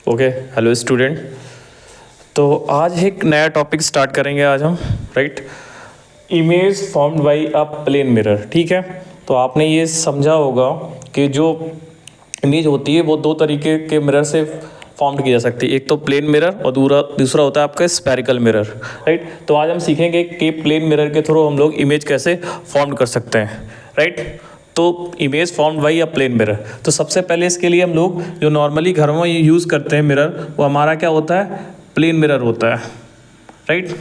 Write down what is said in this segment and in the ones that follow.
Okay, hello student. तो आज एक नया टॉपिक स्टार्ट करेंगे आज हम, right. Image formed by a plane mirror, ठीक है। तो आपने ये समझा होगा कि जो इमेज होती है वो दो तरीके के मिरर से फॉर्म्ड की जा सकती है, एक तो प्लेन मिरर और दूसरा होता है आपका स्फेरिकल मिरर, राइट। तो आज हम सीखेंगे कि प्लेन मिरर के थ्रू हम लोग इमेज कैसे फॉर्म कर सकते हैं, राइट। तो image formed by a plane mirror, तो सबसे पहले इसके लिए हम लोग जो नॉर्मली घरों में यूज़ करते हैं मिरर, वो हमारा क्या होता है, प्लेन मिरर होता है, राइट।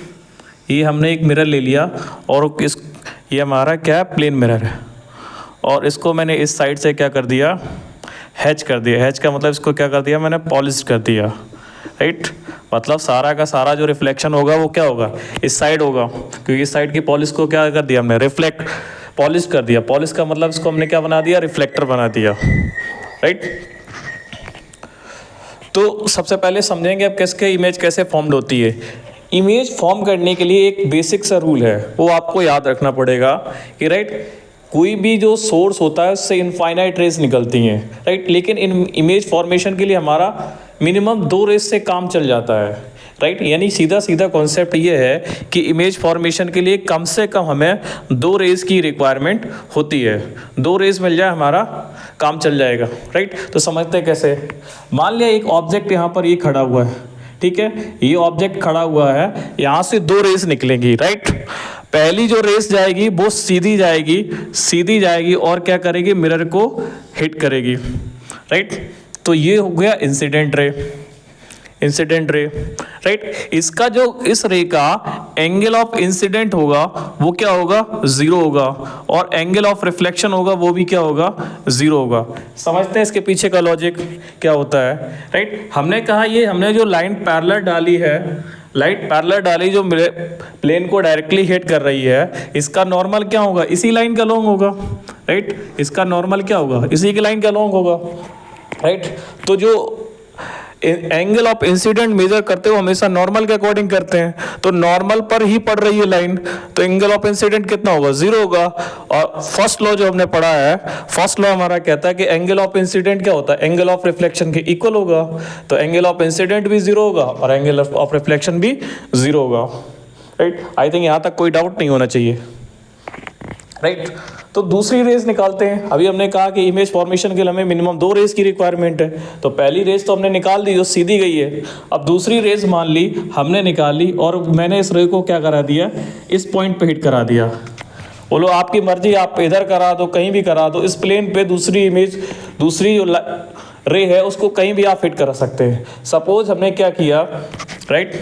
ये हमने एक मिरर ले लिया और ये हमारा क्या है, प्लेन मिरर है। और इसको मैंने इस साइड से क्या कर दिया, हैच कर दिया। हैच का मतलब इसको क्या कर दिया, मैंने पॉलिश कर दिया, राइट। मतलब सारा का सारा जो रिफ्लेक्शन होगा वो क्या होगा, इस साइड होगा, क्योंकि इस साइड की पॉलिश को क्या कर दिया हमने, पॉलिश कर दिया। पॉलिश का मतलब इसको हमने क्या बना दिया, रिफ्लेक्टर बना दिया, राइट। तो सबसे पहले समझेंगे अब किसके इमेज कैसे फॉर्म्ड होती है। इमेज फॉर्म करने के लिए एक बेसिक सा रूल है, वो आपको याद रखना पड़ेगा कि राइट, कोई भी जो सोर्स होता है उससे इनफाइनाइट रेज निकलती हैं, राइट। लेकिन इन इमेज फॉर्मेशन के लिए हमारा मिनिमम 2 रेज से काम चल जाता है, राइट। यानी सीधा सीधा कॉन्सेप्ट ये है कि इमेज फॉर्मेशन के लिए कम से कम हमें 2 रेज की रिक्वायरमेंट होती है। 2 रेज मिल जाए हमारा काम चल जाएगा, राइट। तो समझते हैं कैसे। मान लिया एक ऑब्जेक्ट यहाँ पर ये खड़ा हुआ है, ठीक है। ये ऑब्जेक्ट खड़ा हुआ है, यहाँ से 2 रेज निकलेंगी, राइट। पहली जो रेस जाएगी वो सीधी जाएगी और क्या करेगी, मिरर को हिट करेगी, राइट। तो ये हो गया इंसिडेंट रे, राइट। इसका जो इस रे का एंगल ऑफ इंसिडेंट होगा वो क्या होगा, 0 होगा, और एंगल ऑफ रिफ्लेक्शन होगा वो भी क्या होगा, 0 होगा। समझते हैं इसके पीछे का लॉजिक क्या होता है, राइट। हमने कहा ये हमने जो लाइन पैरेलल डाली है, जो प्लेन को डायरेक्टली हिट कर रही है, इसका नॉर्मल क्या होगा, इसी लाइन का लॉन्ग होगा, राइट। इसका नॉर्मल क्या होगा, इसी की लाइन का लॉन्ग होगा, राइट। तो जो एंगल ऑफ इंसिडेंट मेजर करते हो हमेशा नॉर्मल के अकॉर्डिंग करते हैं, तो नॉर्मल पर ही पड़ रही है लाइन, तो एंगल ऑफ इंसिडेंट कितना होगा, 0 होगा। और फर्स्ट लॉ जो हमने पढ़ा है, फर्स्ट लॉ हमारा कहता है कि एंगल ऑफ इंसिडेंट क्या होता है, एंगल ऑफ रिफ्लेक्शन के इक्वल होगा। तो एंगल ऑफ इंसिडेंट भी 0 होगा और एंगल ऑफ रिफ्लेक्शन भी 0 होगा, राइट। आई थिंक यहाँ तक कोई डाउट नहीं होना चाहिए, राइट। तो दूसरी रेस निकालते हैं। अभी हमने कहा कि इमेज फॉर्मेशन के लिए हमें मिनिमम 2 रेस की रिक्वायरमेंट है, तो पहली रेस तो हमने निकाल दी जो सीधी गई है। अब दूसरी रेस मान ली हमने निकाली और मैंने इस रे को क्या करा दिया, इस पॉइंट पे हिट करा दिया। बोलो आपकी मर्जी, आप इधर करा दो, कहीं भी करा दो, इस प्लेन पे दूसरी जो रे है उसको कहीं भी आप हिट करा सकते हैं। सपोज हमने क्या किया, राइट,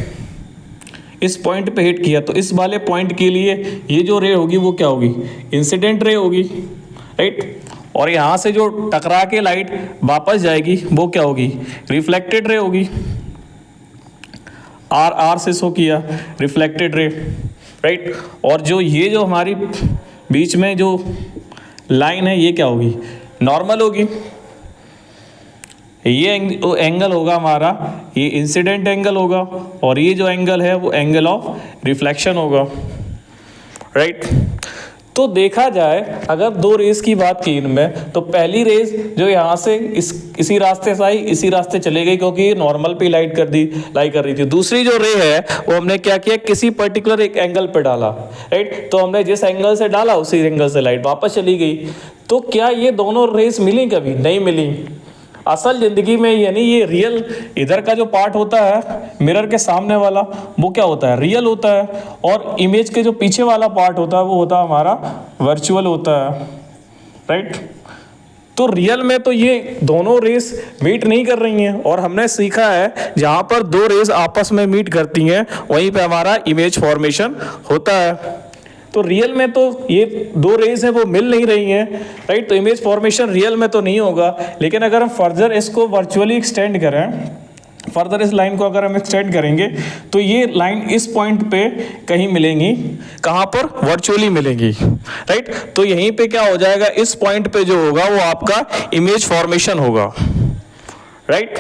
इस पॉइंट पे हिट किया, तो इस वाले पॉइंट के लिए ये जो रे होगी वो क्या होगी, इंसिडेंट रे होगी, राइट। और यहाँ से जो टकरा के लाइट वापस जाएगी वो क्या होगी, रिफ्लेक्टेड रे होगी। आर से शो किया, रिफ्लेक्टेड रे, राइट। और जो हमारी बीच में जो लाइन है ये क्या होगी, नॉर्मल होगी। ये एंगल होगा हमारा, ये इंसिडेंट एंगल होगा, और ये जो एंगल है वो एंगल ऑफ रिफ्लेक्शन होगा, राइट। तो देखा जाए अगर 2 रेस की बात की इनमें, तो पहली रेस जो यहाँ से इसी रास्ते से आई, इसी रास्ते चले गई, क्योंकि ये नॉर्मल पे लाई कर रही थी। दूसरी जो रे है वो हमने क्या किया, किसी पर्टिकुलर एक एंगल पे डाला, राइट। तो हमने जिस एंगल से डाला उसी एंगल से लाइट वापस चली गई। तो क्या ये दोनों रेस मिली, कभी नहीं मिली। असल जिंदगी में यानी ये रियल, इधर का जो पार्ट होता है मिरर के सामने वाला वो क्या होता है, रियल होता है, और इमेज के जो पीछे वाला पार्ट होता है वो होता है हमारा वर्चुअल होता है, राइट। तो रियल में तो ये दोनों रेस मीट नहीं कर रही हैं, और हमने सीखा है जहाँ पर 2 रेस आपस में मीट करती हैं वहीं पे हमारा इमेज फॉर्मेशन होता है। तो रियल में तो ये 2 रेज हैं वो मिल नहीं रही हैं, राइट। तो इमेज फॉर्मेशन रियल में तो नहीं होगा, लेकिन अगर हम फर्दर इसको वर्चुअली एक्सटेंड करें, फर्दर इस लाइन को अगर हम एक्सटेंड करेंगे तो ये लाइन इस पॉइंट पे कहीं मिलेंगी, कहाँ पर, वर्चुअली मिलेंगी, राइट। तो यहीं पे क्या हो जाएगा, इस पॉइंट पे जो होगा वो आपका इमेज फॉर्मेशन होगा, राइट।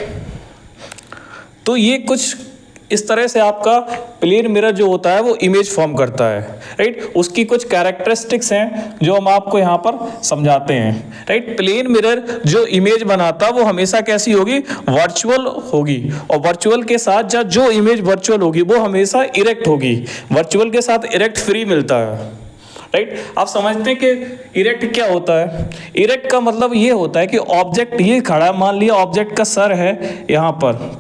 तो ये कुछ इस तरह से आपका प्लेन मिरर जो होता है वो इमेज फॉर्म करता है, राइट। उसकी कुछ कैरेक्टरिस्टिक्स हैं जो हम आपको यहाँ पर समझाते हैं, राइट। प्लेन मिरर जो इमेज बनाता है वो हमेशा कैसी होगी, वर्चुअल होगी, और वर्चुअल के साथ जो इमेज वर्चुअल होगी वो हमेशा इरेक्ट होगी। वर्चुअल के साथ इरेक्ट फ्री मिलता है, राइट। आप समझते हैं कि इरेक्ट क्या होता है। इरेक्ट का मतलब ये होता है कि ऑब्जेक्ट ये खड़ा, मान लिया ऑब्जेक्ट का सर है यहाँ पर,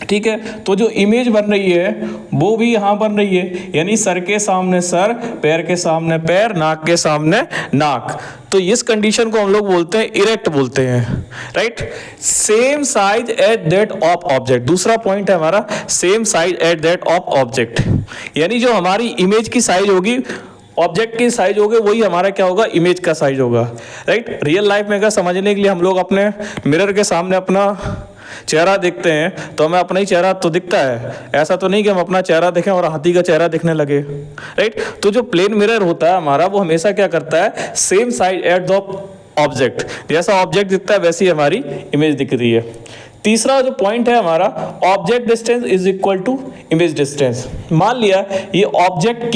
ठीक है, तो जो इमेज बन रही है वो भी यहाँ बन रही है, यानी सर के सामने सर, पैर के सामने पैर, नाक के सामने नाक। तो इस कंडीशन को हम लोग बोलते हैं इरेक्ट बोलते हैं, right. Same size at that of object, दूसरा पॉइंट है हमारा same size at that of object, यानी जो हमारी इमेज की साइज होगी, ऑब्जेक्ट की साइज होगी, वही हमारा क्या होगा, इमेज का साइज होगा, राइट। रियल लाइफ में अगर समझने के लिए हम लोग अपने मिरर के सामने अपना चेहरा देखते हैं तो हमें अपना ही चेहरा तो दिखता है, ऐसा तो नहीं कि हम अपना चेहरा देखें और हाथी का चेहरा दिखने लगे, राइट। तो जो प्लेन मिरर होता है हमारा वो हमेशा क्या करता है, same size at the object, जैसा ऑब्जेक्ट दिखता है वैसी हमारी इमेज दिख रही है। तीसरा जो पॉइंट है हमारा, object distance is equal to image distance. मान लिया ये ऑब्जेक्ट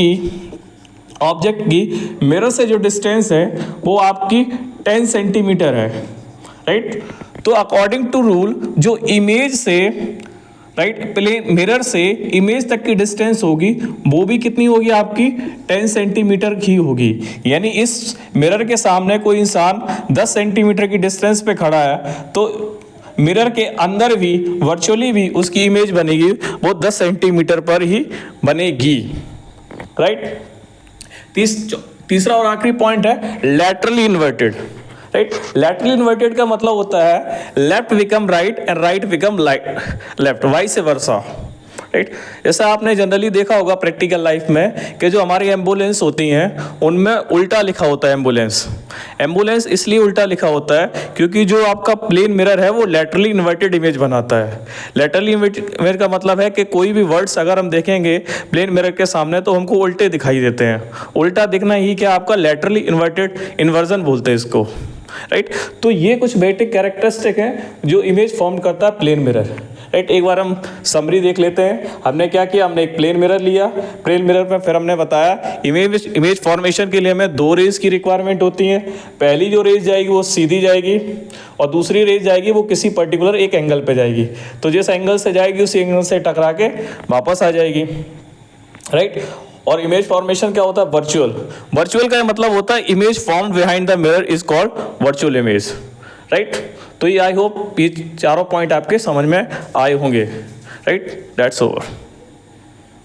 की मिरर से जो डिस्टेंस है वो आपकी 10 सेंटीमीटर है, राइट। तो अकॉर्डिंग टू रूल जो इमेज से, राइट, प्लेन मिरर से इमेज तक की डिस्टेंस होगी वो भी कितनी होगी, आपकी 10 सेंटीमीटर की होगी। यानी इस मिरर के सामने कोई इंसान 10 सेंटीमीटर की डिस्टेंस पे खड़ा है तो मिरर के अंदर भी वर्चुअली भी उसकी इमेज बनेगी वो 10 सेंटीमीटर पर ही बनेगी, राइट। तीसरा और आखिरी पॉइंट है laterally inverted, right. Laterally inverted का मतलब होता है left become right and right become left, vice versa, right. जैसा आपने जनरली देखा होगा प्रैक्टिकल लाइफ में कि जो हमारी एम्बुलेंस होती हैं उनमें उल्टा लिखा होता है एम्बुलेंस इसलिए उल्टा लिखा होता है क्योंकि जो आपका प्लेन मिरर है वो लैटरली इन्वर्टेड इमेज बनाता है। लैटरली इन्वर्टेड का मतलब है कि कोई भी वर्ड्स अगर हम देखेंगे प्लेन मिरर के सामने तो हमको उल्टे दिखाई देते हैं। उल्टा दिखना ही क्या आपका लैटरली इन्वर्टेड इन्वर्जन बोलते हैं इसको, राइट। तो ये कुछ बेसिक कैरेक्टरिस्टिक हैं जो इमेज फॉर्म करता है प्लेन मिरर, राइट। एक बार हम समरी देख लेते हैं। हमने क्या किया, हमने एक प्लेन मिरर लिया, प्लेन मिरर में फिर हमने बताया इमेज फॉर्मेशन के लिए हमें 2 रेज की रिक्वायरमेंट होती है। पहली जो रेज जाएगी वो सीधी जाएगी और दूसरी रेज जाएगी वो किसी पर्टिकुलर एक एंगल पे जाएगी, तो जिस एंगल से जाएगी उसी एंगल से टकरा के वापस आ जाएगी, राइट। और इमेज फॉर्मेशन क्या होता है, वर्चुअल का मतलब होता है image form behind the mirror is called virtual image, right. तो ये आई होप ये चारों पॉइंट आपके समझ में आए होंगे, राइट। That's over.